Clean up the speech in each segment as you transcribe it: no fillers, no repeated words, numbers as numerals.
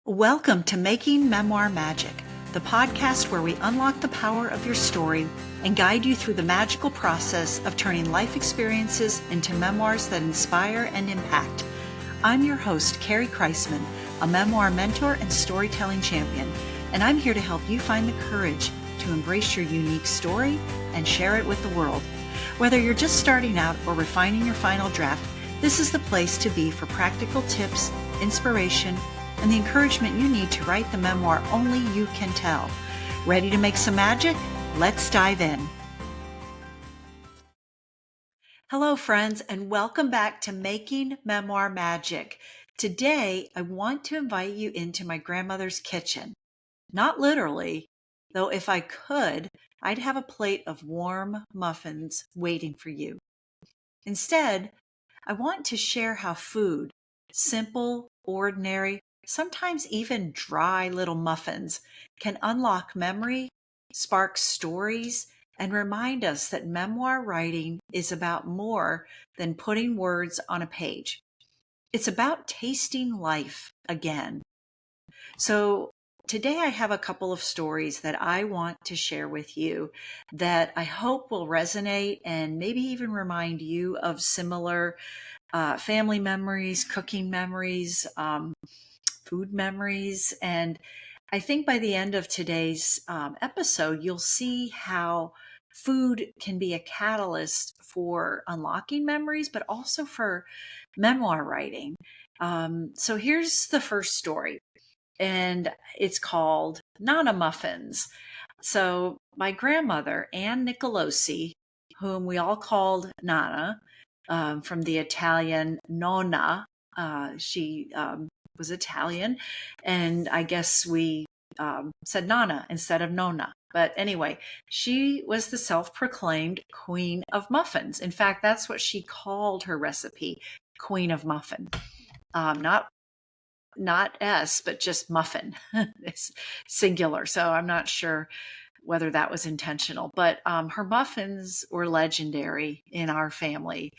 Welcome to Making Memoir Magic, the podcast where we unlock the power of your story and guide you through the magical process of turning life experiences into memoirs that inspire and impact. I'm your host, Carrie Kreisman, a memoir mentor and storytelling champion, and I'm here to help you find the courage to embrace your unique story and share it with the world. Whether you're just starting out or refining your final draft, this is the place to be for practical tips, inspiration, and the encouragement you need to write the memoir only you can tell. Ready to make some magic? Let's dive in. Hello, friends, and welcome back to Making Memoir Magic. Today, I want to invite you into my grandmother's kitchen. Not literally, though if I could, I'd have a plate of warm muffins waiting for you. Instead, I want to share how food, simple, ordinary, sometimes even dry little muffins, can unlock memory, spark stories, and remind us that memoir writing is about more than putting words on a page. It's about tasting life again. So today I have a couple of stories that I want to share with you that I hope will resonate and maybe even remind you of similar family memories, cooking memories, food memories. And I think by the end of today's episode, you'll see how food can be a catalyst for unlocking memories, but also for memoir writing. So here's the first story, and it's called Nana Muffins. So my grandmother, Ann Nicolosi, whom we all called Nana, from the Italian nonna. She was Italian, and I guess we said Nana instead of Nonna. But anyway, she was the self-proclaimed Queen of Muffins. In fact, that's what she called her recipe, Queen of Muffin. Not S, but just Muffin. It's singular, so I'm not sure whether that was intentional. But her muffins were legendary in our family.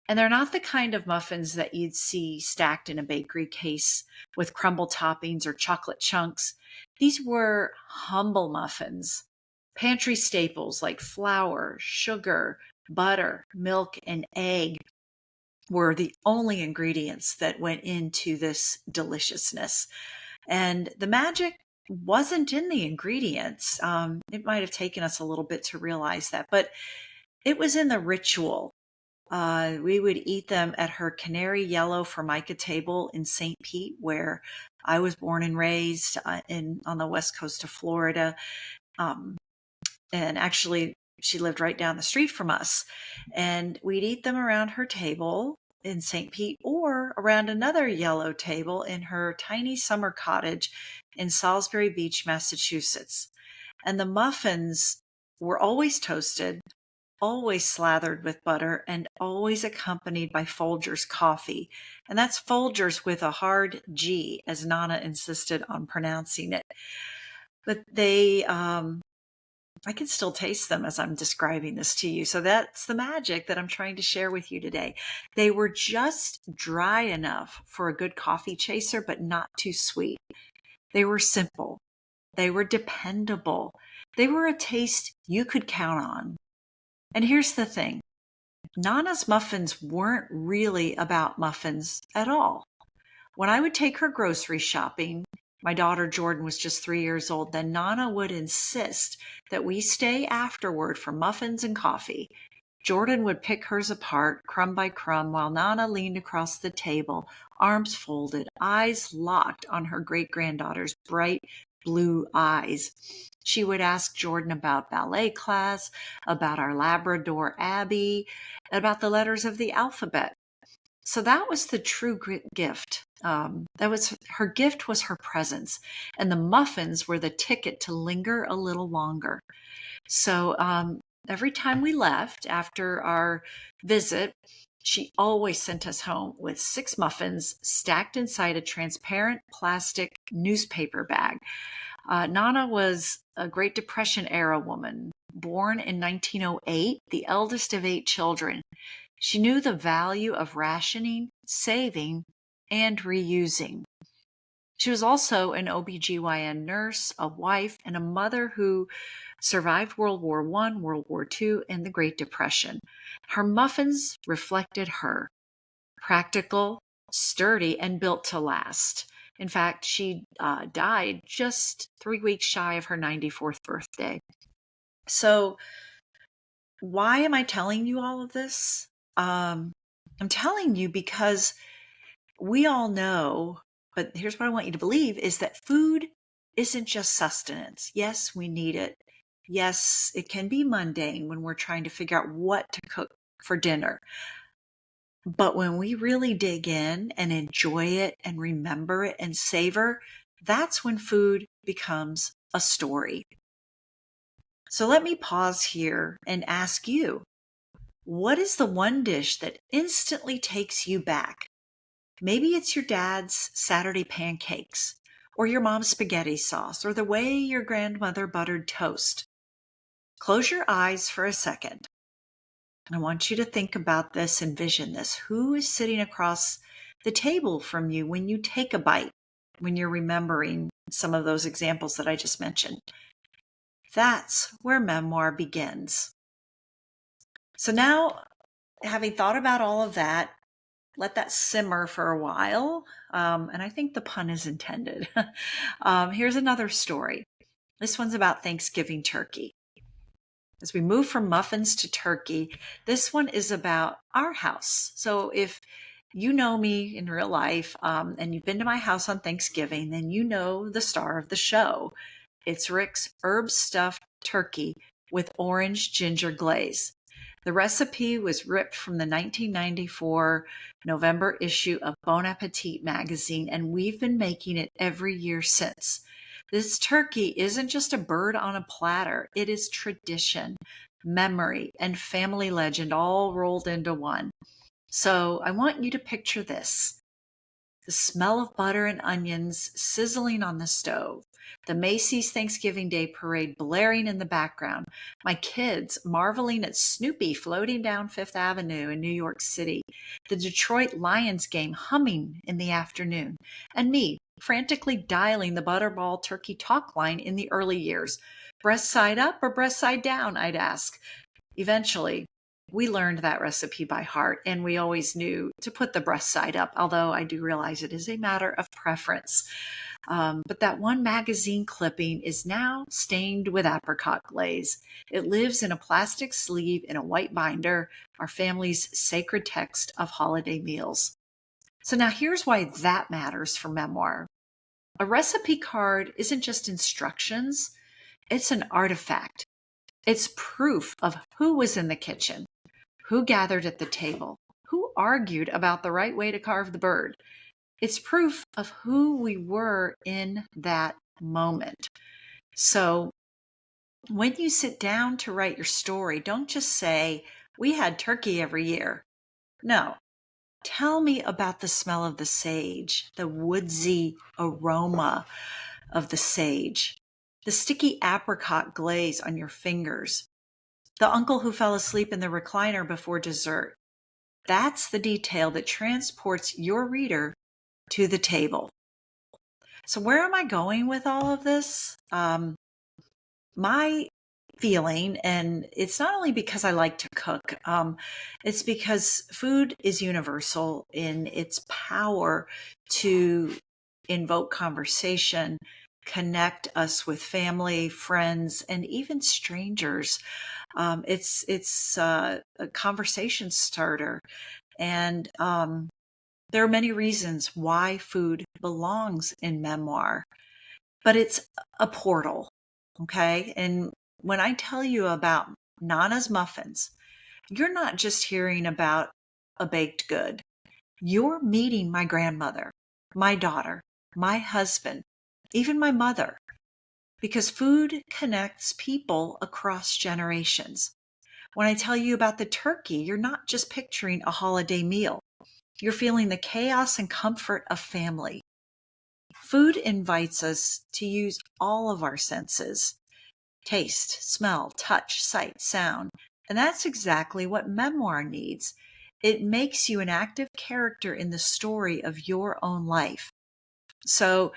And they're not the kind of muffins that you'd see stacked in a bakery case with crumble toppings or chocolate chunks. These were humble muffins, pantry staples like flour, sugar, butter, milk, and egg were the only ingredients that went into this deliciousness. And the magic wasn't in the ingredients. It might have taken us a little bit to realize that, but it was in the ritual. We would eat them at her canary yellow formica table in St. Pete, where I was born and raised on the west coast of Florida. And actually, she lived right down the street from us. And we'd eat them around her table in St. Pete or around another yellow table in her tiny summer cottage in Salisbury Beach, Massachusetts. And the muffins were always toasted, always slathered with butter, and always accompanied by Folgers coffee. And that's Folgers with a hard G, as Nana insisted on pronouncing it. But I can still taste them as I'm describing this to you. So that's the magic that I'm trying to share with you today. They were just dry enough for a good coffee chaser, but not too sweet. They were simple. They were dependable. They were a taste you could count on. And here's the thing. Nana's muffins weren't really about muffins at all. When I would take her grocery shopping, my daughter Jordan was just 3 years old, then Nana would insist that we stay afterward for muffins and coffee. Jordan would pick hers apart, crumb by crumb, while Nana leaned across the table, arms folded, eyes locked on her great-granddaughter's bright blue eyes. She would ask Jordan about ballet class, about our Labrador Abby, about the letters of the alphabet. So that was the true gift. Her gift was her presence, and the muffins were the ticket to linger a little longer. So every time we left after our visit, she always sent us home with 6 muffins stacked inside a transparent plastic newspaper bag. Nana was a Great Depression era woman, born in 1908, the eldest of 8 children. She knew the value of rationing, saving, and reusing. She was also an OBGYN nurse, a wife, and a mother who survived World War I, World War II, and the Great Depression. Her muffins reflected her: practical, sturdy, and built to last. In fact, she died just 3 weeks shy of her 94th birthday. So, why am I telling you all of this? I'm telling you because we all know, but here's what I want you to believe, is that food isn't just sustenance. Yes, we need it. Yes, it can be mundane when we're trying to figure out what to cook for dinner. But when we really dig in and enjoy it and remember it and savor, that's when food becomes a story. So let me pause here and ask you, what is the one dish that instantly takes you back? Maybe it's your dad's Saturday pancakes, or your mom's spaghetti sauce, or the way your grandmother buttered toast. Close your eyes for a second. I want you to think about this, envision this. Who is sitting across the table from you when you take a bite, when you're remembering some of those examples that I just mentioned? That's where memoir begins. So now, having thought about all of that, let that simmer for a while. And I think the pun is intended. Here's another story. This one's about Thanksgiving turkey. As we move from muffins to turkey, this one is about our house. So if you know me in real life and you've been to my house on Thanksgiving, then you know the star of the show. It's Rick's herb stuffed turkey with orange ginger glaze. The recipe was ripped from the 1994 November issue of Bon Appetit magazine, and we've been making it every year since. This turkey isn't just a bird on a platter. It is tradition, memory, and family legend all rolled into one. So I want you to picture this: the smell of butter and onions sizzling on the stove, the Macy's Thanksgiving Day Parade blaring in the background, my kids marveling at Snoopy floating down Fifth Avenue in New York City, the Detroit Lions game humming in the afternoon, and me frantically dialing the Butterball turkey talk line in the early years. Breast side up or breast side down, I'd ask. Eventually, we learned that recipe by heart, and we always knew to put the breast side up, although I do realize it is a matter of preference. But that one magazine clipping is now stained with apricot glaze. It lives in a plastic sleeve in a white binder, our family's sacred text of holiday meals. So now here's why that matters for memoir. A recipe card isn't just instructions, it's an artifact. It's proof of who was in the kitchen, who gathered at the table, who argued about the right way to carve the bird. It's proof of who we were in that moment. So when you sit down to write your story, don't just say, "We had turkey every year." No, tell me about the smell of the sage, the woodsy aroma of the sage, the sticky apricot glaze on your fingers, the uncle who fell asleep in the recliner before dessert. That's the detail that transports your reader to the table. So where am I going with all of this? My feeling, and it's not only because I like to cook, it's because food is universal in its power to invoke conversation, connect us with family, friends, and even strangers. It's a conversation starter, and there are many reasons why food belongs in memoir, but it's a portal. Okay. And when I tell you about Nana's Muffins, you're not just hearing about a baked good. You're meeting my grandmother, my daughter, my husband, even my mother, because food connects people across generations. When I tell you about the turkey, you're not just picturing a holiday meal. You're feeling the chaos and comfort of family. Food invites us to use all of our senses: taste, smell, touch, sight, sound. And that's exactly what memoir needs. It makes you an active character in the story of your own life. So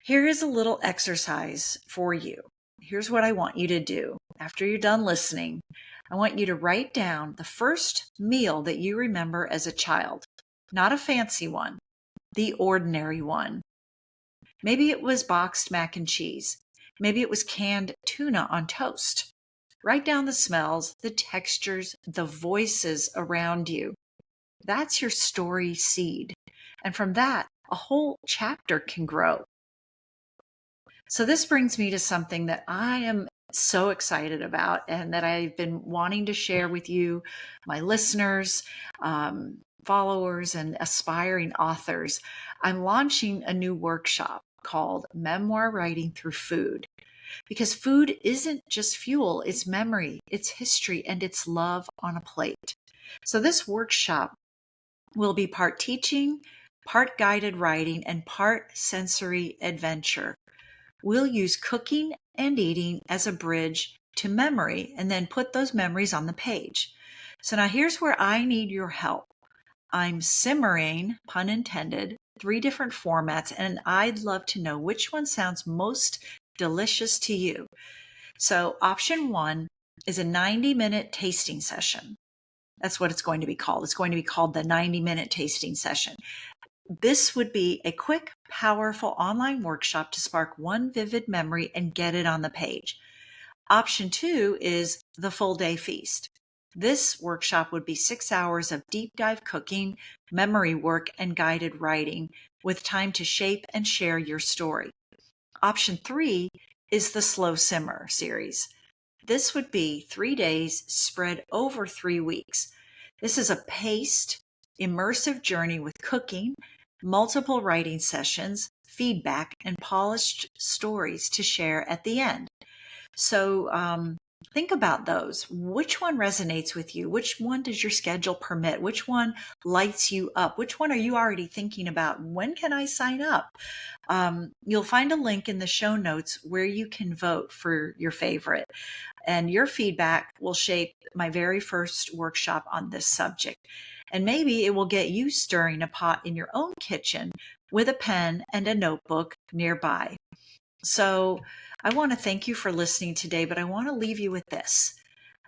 here is a little exercise for you. Here's what I want you to do. After you're done listening, I want you to write down the first meal that you remember as a child. Not a fancy one, the ordinary one. Maybe it was boxed mac and cheese. Maybe it was canned tuna on toast. Write down the smells, the textures, the voices around you. That's your story seed. And from that, a whole chapter can grow. So this brings me to something that I am so excited about and that I've been wanting to share with you, my listeners, followers, and aspiring authors. I'm launching a new workshop called Memoir Writing Through Food, because food isn't just fuel, it's memory, it's history, and it's love on a plate. So this workshop will be part teaching, part guided writing, and part sensory adventure. We'll use cooking and eating as a bridge to memory and then put those memories on the page. So now here's where I need your help. I'm simmering, pun intended, 3 different formats, and I'd love to know which one sounds most delicious to you. So option 1 is a 90-minute tasting session. That's what it's going to be called. It's going to be called the 90-minute tasting session. This would be a quick, powerful online workshop to spark one vivid memory and get it on the page. Option 2 is the full day feast. This workshop would be 6 hours of deep dive cooking, memory work, and guided writing with time to shape and share your story. Option 3 is the slow simmer series. This would be 3 days spread over 3 weeks. This is a paced, immersive journey with cooking, multiple writing sessions, feedback, and polished stories to share at the end. So think about those. Which one resonates with you? Which one does your schedule permit? Which one lights you up? Which one are you already thinking about? When can I sign up? You'll find a link in the show notes where you can vote for your favorite. And your feedback will shape my very first workshop on this subject. And maybe it will get you stirring a pot in your own kitchen with a pen and a notebook nearby. So I want to thank you for listening today, but I want to leave you with this.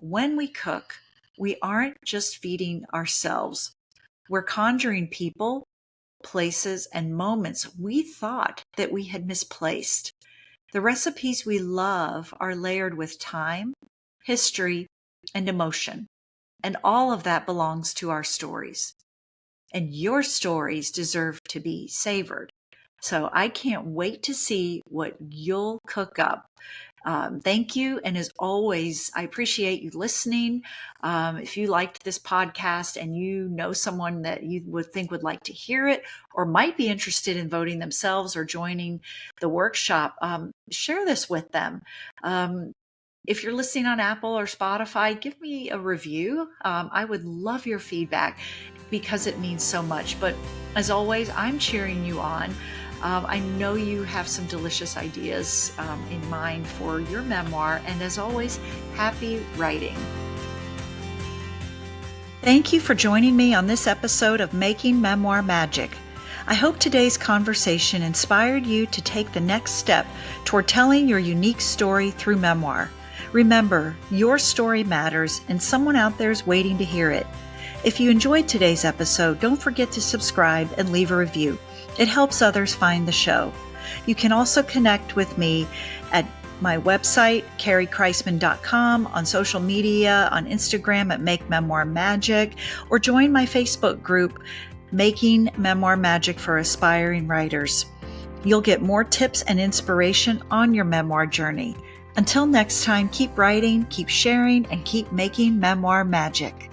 When we cook, we aren't just feeding ourselves. We're conjuring people, places, and moments we thought that we had misplaced. The recipes we love are layered with time, history, and emotion. And all of that belongs to our stories. And your stories deserve to be savored. So I can't wait to see what you'll cook up. Thank you. And as always, I appreciate you listening. If you liked this podcast and you know someone that you would think would like to hear it or might be interested in voting themselves or joining the workshop, share this with them. If you're listening on Apple or Spotify, give me a review. I would love your feedback because it means so much. But as always, I'm cheering you on. I know you have some delicious ideas in mind for your memoir. And as always, happy writing. Thank you for joining me on this episode of Making Memoir Magic. I hope today's conversation inspired you to take the next step toward telling your unique story through memoir. Remember, your story matters and someone out there is waiting to hear it. If you enjoyed today's episode, don't forget to subscribe and leave a review. It helps others find the show. You can also connect with me at my website, carriekreisman.com, on social media, on Instagram at Make Memoir Magic, or join my Facebook group, Making Memoir Magic for Aspiring Writers. You'll get more tips and inspiration on your memoir journey. Until next time, keep writing, keep sharing, and keep making memoir magic.